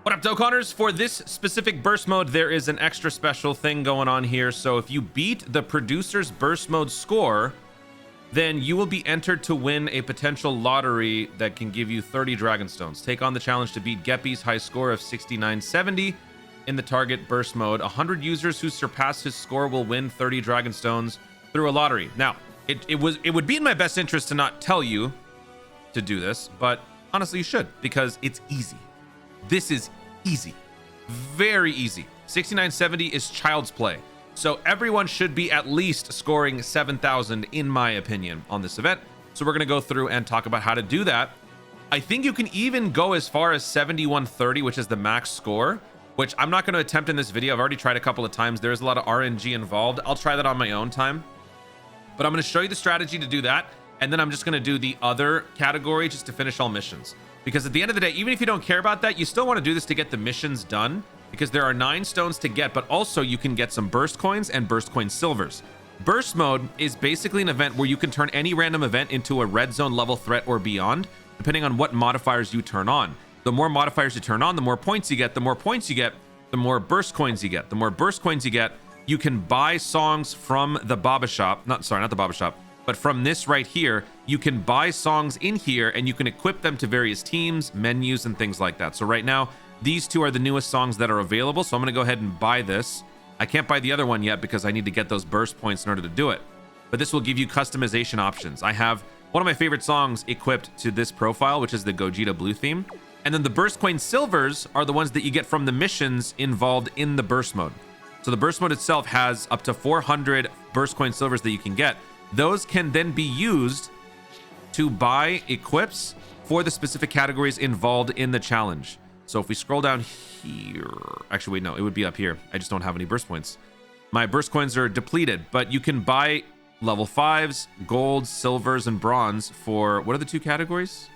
What up, Dokkaners? For this specific burst mode, there is an extra special thing going on here. So if you beat the producer's burst mode score, then you will be entered to win a potential lottery that can give you 30 Dragon Stones. Take on the challenge to beat Geppy's high score of 6970 in the target burst mode. 100 users who surpass his score will win 30 Dragon Stones through a lottery. Now, it would be in my best interest to not tell you to do this, but honestly, you should, because it's easy. This is easy, very easy. 6970 is child's play, so everyone should be at least scoring 7,000 in my opinion on this event. So we're going to go through and talk about how to do that. I think you can even go as far as 7130, which is the max score, which I'm not going to attempt in this video. I've already tried a couple of times. There's a lot of RNG involved. I'll try that on my own time, but I'm going to show you the strategy to do that, and then I'm just going to do the other category just to finish all missions. Because at the end of the day, even if you don't care about that, you still want to do this to get the missions done, because there are 9 stones to get, but also you can get some burst coins and burst coin silvers. Burst mode is basically an event where you can turn any random event into a red zone level threat or beyond, depending on what modifiers you turn on. The more modifiers you turn on, the more points you get. The more points you get, the more burst coins you get. The more burst coins you get, you can buy songs from the Baba Shop. Not the Baba Shop. But from this right here, you can buy songs in here and you can equip them to various teams, menus, and things like that. So right now, these 2 are the newest songs that are available. So I'm going to go ahead and buy this. I can't buy the other one yet because I need to get those burst points in order to do it. But this will give you customization options. I have one of my favorite songs equipped to this profile, which is the Gogeta Blue theme. And then the burst coin silvers are the ones that you get from the missions involved in the burst mode. So the burst mode itself has up to 400 burst coin silvers that you can get. Those can then be used to buy equips for the specific categories involved in the challenge. So if we scroll down here, actually, wait, no, it would be up here. I just don't have any burst points. My burst coins are depleted, but you can buy level 5s, golds, silvers, and bronze for, what are the 2 categories?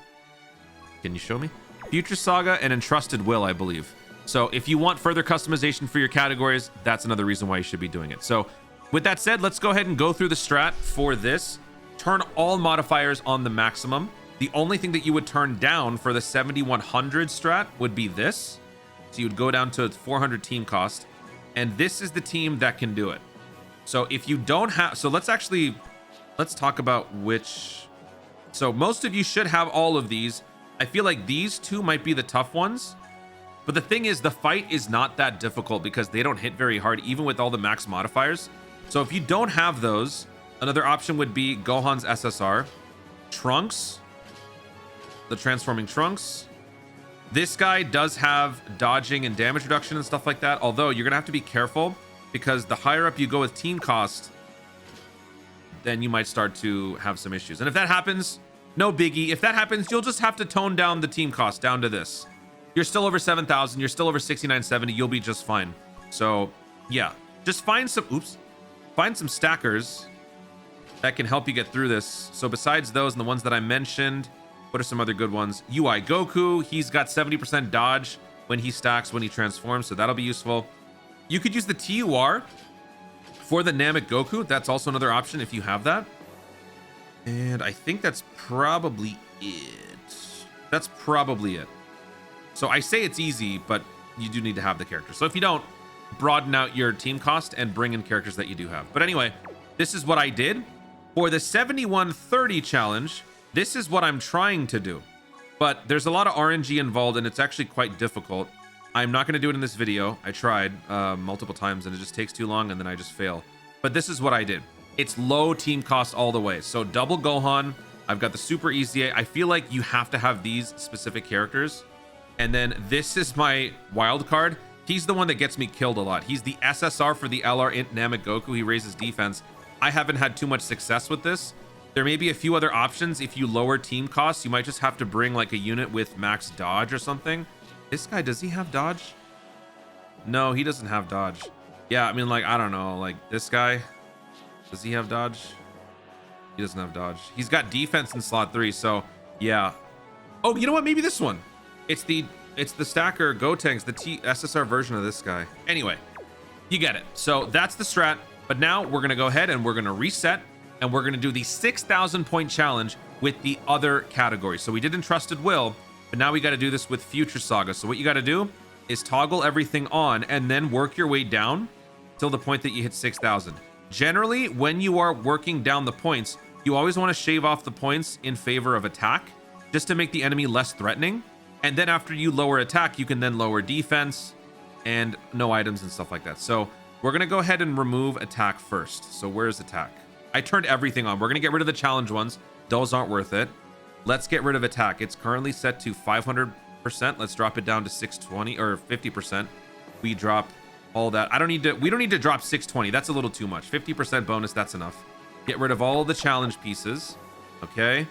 Can you show me? Future Saga and Entrusted Will, I believe. So if you want further customization for your categories, that's another reason why you should be doing it. So with that said, let's go ahead and go through the strat for this. Turn all modifiers on the maximum. The only thing that you would turn down for the 7100 strat would be this. So you would go down to 400 team cost. And this is the team that can do it. So if you don't have... So let's talk about which... So most of you should have all of these. I feel like these 2 might be the tough ones. But the thing is, the fight is not that difficult because they don't hit very hard, even with all the max modifiers. So if you don't have those, another option would be Gohan's SSR, Trunks, the transforming Trunks. This guy does have dodging and damage reduction and stuff like that, although you're gonna have to be careful because the higher up you go with team cost, then you might start to have some issues. And if that happens, no biggie. If that happens, you'll just have to tone down the team cost down to this. You're still over 7,000, you're still over 6970, you'll be just fine. So yeah, just find some stackers that can help you get through this. So besides those and the ones that I mentioned, what are some other good ones? UI Goku, he's got 70% dodge when he stacks, when he transforms, so that'll be useful. You could use the TUR for the Namek Goku. That's also another option if you have that. And I think that's probably it. That's probably it. So I say it's easy, but you do need to have the character. So if you don't, broaden out your team cost and bring in characters that you do have. But anyway, this is what I did for the 7130 challenge. This is what I'm trying to do, but there's a lot of RNG involved and it's actually quite difficult. I'm not going to do it in this video. I tried multiple times and it just takes too long and then I just fail. But this is what I did. It's low team cost all the way. So double Gohan. I've got the super easy. I feel like you have to have these specific characters. And then this is my wild card. He's the one that gets me killed a lot. He's the SSR for the LR Int Namek Goku. He raises defense. I haven't had too much success with this. There may be a few other options. If you lower team costs, you might just have to bring like a unit with max dodge or something. This guy, does he have dodge? No, he doesn't have dodge. Yeah, I mean, like, I don't know. Like this guy, does he have dodge? He doesn't have dodge. He's got defense in slot 3. So yeah. Oh, you know what? Maybe this one. It's the stacker Gotenks, the SSR version of this guy. Anyway, you get it. So that's the strat. But now we're going to go ahead and we're going to reset and we're going to do the 6,000 point challenge with the other category. So we did Entrusted Will, but now we got to do this with Future Saga. So what you got to do is toggle everything on and then work your way down till the point that you hit 6,000. Generally, when you are working down the points, you always want to shave off the points in favor of attack, just to make the enemy less threatening. And then after you lower attack, you can then lower defense and no items and stuff like that. So we're going to go ahead and remove attack first. So where's attack? I turned everything on. We're going to get rid of the challenge ones. Those aren't worth it. Let's get rid of attack. It's currently set to 500%. Let's drop it down to 620 or 50%. We drop all that. We don't need to drop 620. That's a little too much. 50% bonus, that's enough. Get rid of all the challenge pieces. Okay.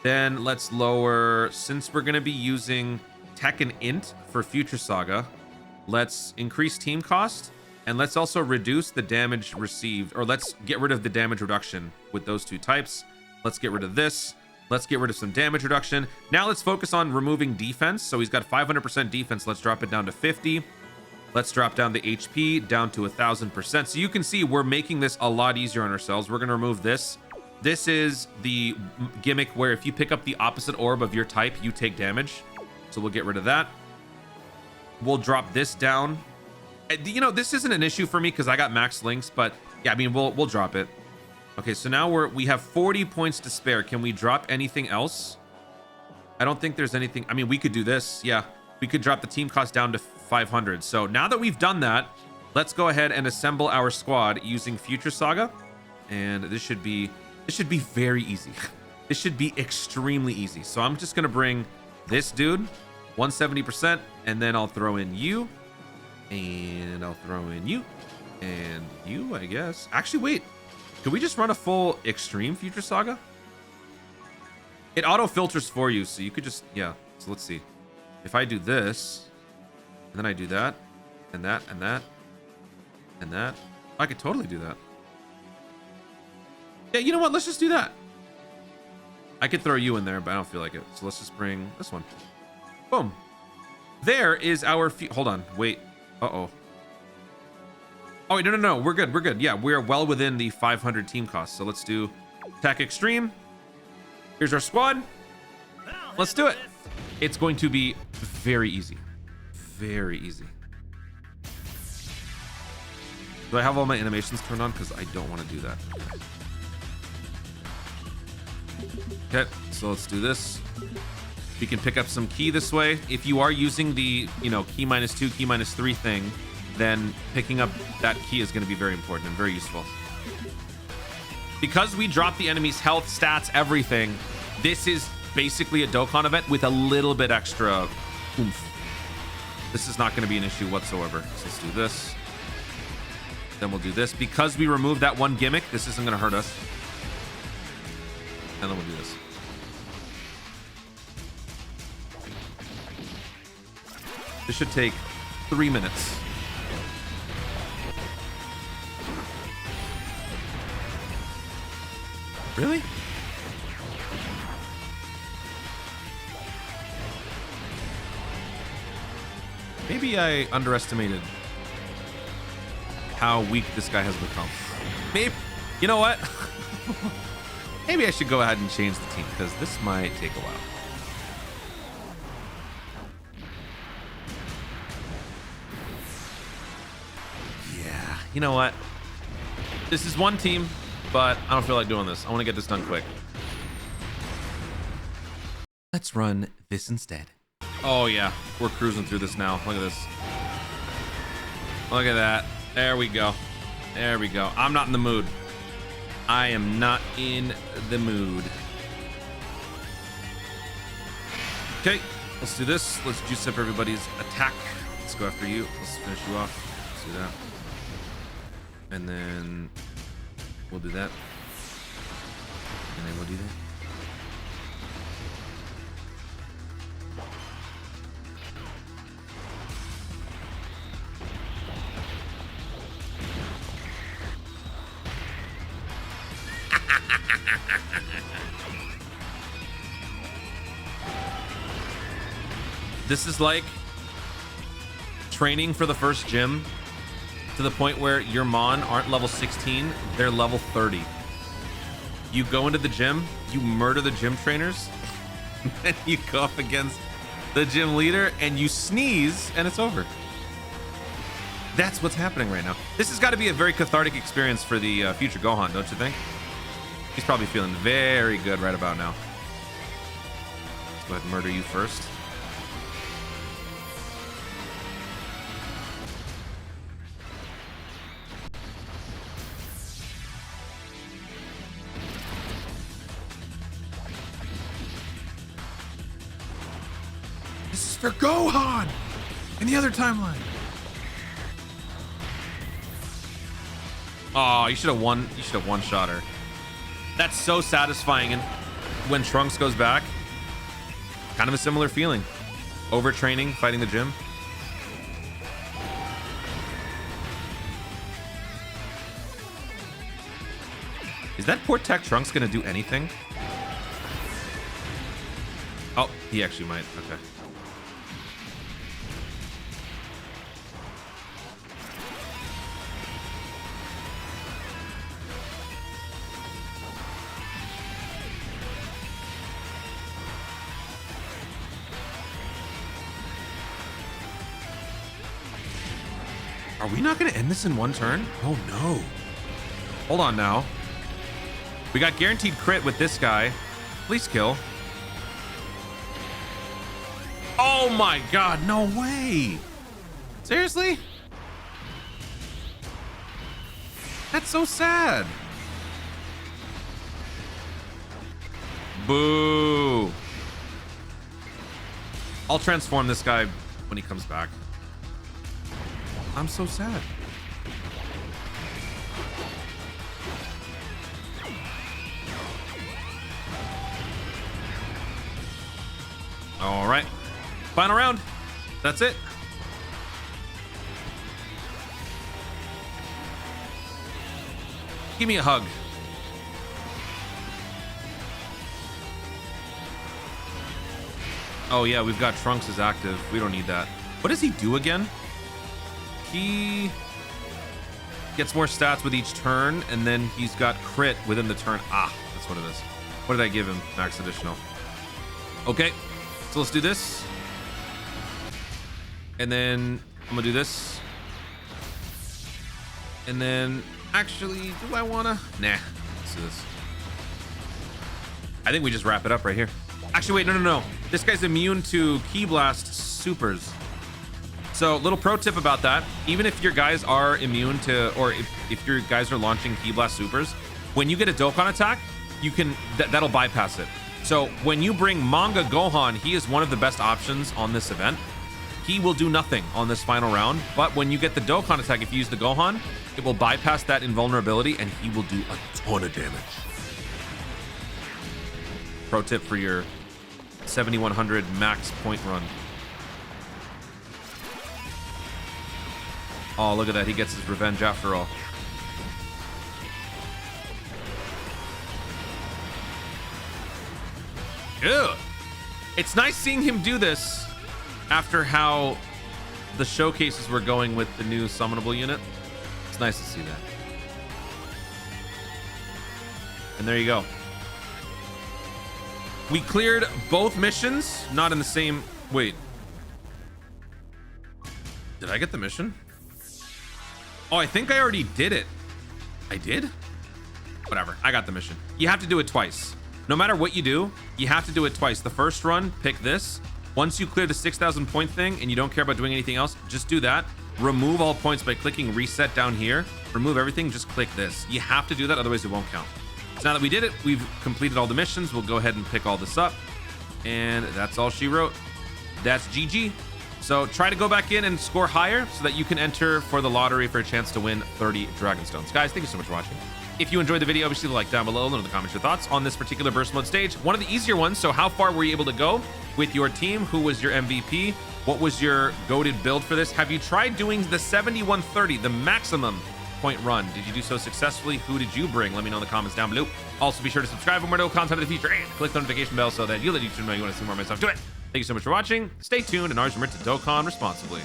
Then let's lower, since we're going to be using tech and int for future Saga, let's increase team cost, and let's also reduce the damage received, or let's get rid of the damage reduction with those two types. Let's get rid of this. Let's get rid of some damage reduction. Now let's focus on removing defense. So he's got 500% defense. Let's drop it down to 50. Let's drop down the HP down to 1,000%. So you can see we're making this a lot easier on ourselves. We're going to remove this. This is the gimmick where if you pick up the opposite orb of your type, you take damage. So we'll get rid of that. We'll drop this down. You know, this isn't an issue for me because I got max links, but yeah, I mean, we'll drop it. Okay, so now we have 40 points to spare. Can we drop anything else? I don't think there's anything. I mean, we could do this. Yeah, we could drop the team cost down to 500. So now that we've done that, let's go ahead and assemble our squad using Future Saga. And this should be very easy. This should be extremely easy. So I'm just going to bring this dude, 170%, and then I'll throw in you. And I'll throw in you. And you, I guess. Actually, wait. Could we just run a full extreme Future Saga? It auto filters for you, so you could just, yeah. So let's see. If I do this, and then I do that, and that, and that, and that, I could totally do that. Yeah, you know what? Let's just do that. I could throw you in there, but I don't feel like it. So let's just bring this one. Boom. There is our, hold on, wait. Uh-oh. Oh, wait, no. We're good. We're good. Yeah, we're well within the 500 team cost. So let's do attack extreme. Here's our squad. Let's do it. It's going to be very easy. Very easy. Do I have all my animations turned on? Because I don't want to do that. Okay, so let's do this. We can pick up some key this way. If you are using the, you know, key -2, key -3 thing, then picking up that key is going to be very important and very useful. Because we drop the enemy's health, stats, everything, this is basically a Dokkan event with a little bit extra oomph. This is not going to be an issue whatsoever. So let's do this. Then we'll do this. Because we removed that one gimmick, this isn't going to hurt us. And then we'll do this. This should take 3 minutes. Really? Maybe I underestimated how weak this guy has become. Maybe, you know what? Maybe I should go ahead and change the team because this might take a while. Yeah, you know what? This is one team, but I don't feel like doing this. I want to get this done quick. Let's run this instead. Oh yeah, we're cruising through this now. Look at this. Look at that. There we go. There we go. I'm not in the mood. I am not in the mood. Okay, let's do this. Let's juice up everybody's attack. Let's go after you. Let's finish you off. Let's do that. And then we'll do that. And then we'll do that. This is like training for the first gym to the point where your Mon aren't level 16, they're level 30. You go into the gym, you murder the gym trainers, and then you go up against the gym leader, and you sneeze, and it's over. That's what's happening right now. This has got to be a very cathartic experience for the future Gohan, don't you think? He's probably feeling very good right about now. Let's go ahead and murder you first. This is for Gohan in the other timeline. Oh, you should have won. You should have one-shot her. That's so satisfying. And when Trunks goes back, kind of a similar feeling. Overtraining, fighting the gym. Is that poor tech Trunks gonna do anything? Oh, he actually might. Okay. Are we not going to end this in one turn? Oh, no. Hold on now. We got guaranteed crit with this guy. Please kill. Oh, my God. No way. Seriously? That's so sad. Boo. I'll transform this guy when he comes back. I'm so sad. All right. Final round. That's it. Give me a hug. Oh, yeah, we've got Trunks is active. We don't need that. What does he do again? He gets more stats with each turn, and then he's got crit within the turn. Ah, that's what it is. What did I give him? Max additional. Okay, so let's do this. And then I'm gonna do this. And then, actually, do I wanna? Nah, let's do this. I think we just wrap it up right here. Actually, wait, no. This guy's immune to Ki Blast supers. So, little pro tip about that. Even if your guys are immune to, or if your guys are launching Ki Blast supers, when you get a Dokkan attack, you can, that'll bypass it. So, when you bring Manga Gohan, he is one of the best options on this event. He will do nothing on this final round, but when you get the Dokkan attack, if you use the Gohan, it will bypass that invulnerability, and he will do a ton of damage. Pro tip for your 7100 max point run. Oh, look at that. He gets his revenge after all. Ew. It's nice seeing him do this after how the showcases were going with the new summonable unit. It's nice to see that. And there you go. We cleared both missions, not in the same... Wait. Did I get the mission? Oh, I think I already did it. I did? Whatever, I got the mission. You have to do it twice. No matter what you do, you have to do it twice. The first run, pick this. Once you clear the 6,000 point thing and you don't care about doing anything else, just do that. Remove all points by clicking reset down here. Remove everything, just click this. You have to do that, otherwise it won't count. So now that we did it, we've completed all the missions. We'll go ahead and pick all this up. And that's all she wrote. That's GG. So try to go back in and score higher so that you can enter for the lottery for a chance to win 30 Dragonstones. Guys, thank you so much for watching. If you enjoyed the video, obviously like down below, let in the comments your thoughts on this particular burst mode stage. One of the easier ones. So how far were you able to go with your team? Who was your MVP? What was your goated build for this? Have you tried doing the 7130, the maximum point run? Did you do so successfully? Who did you bring? Let me know in the comments down below. Also, be sure to subscribe for more content in the future and click the notification bell so that you'll let YouTube know you want to see more of my stuff. Do it. Thank you so much for watching. Stay tuned and always remember to Dokkan responsibly.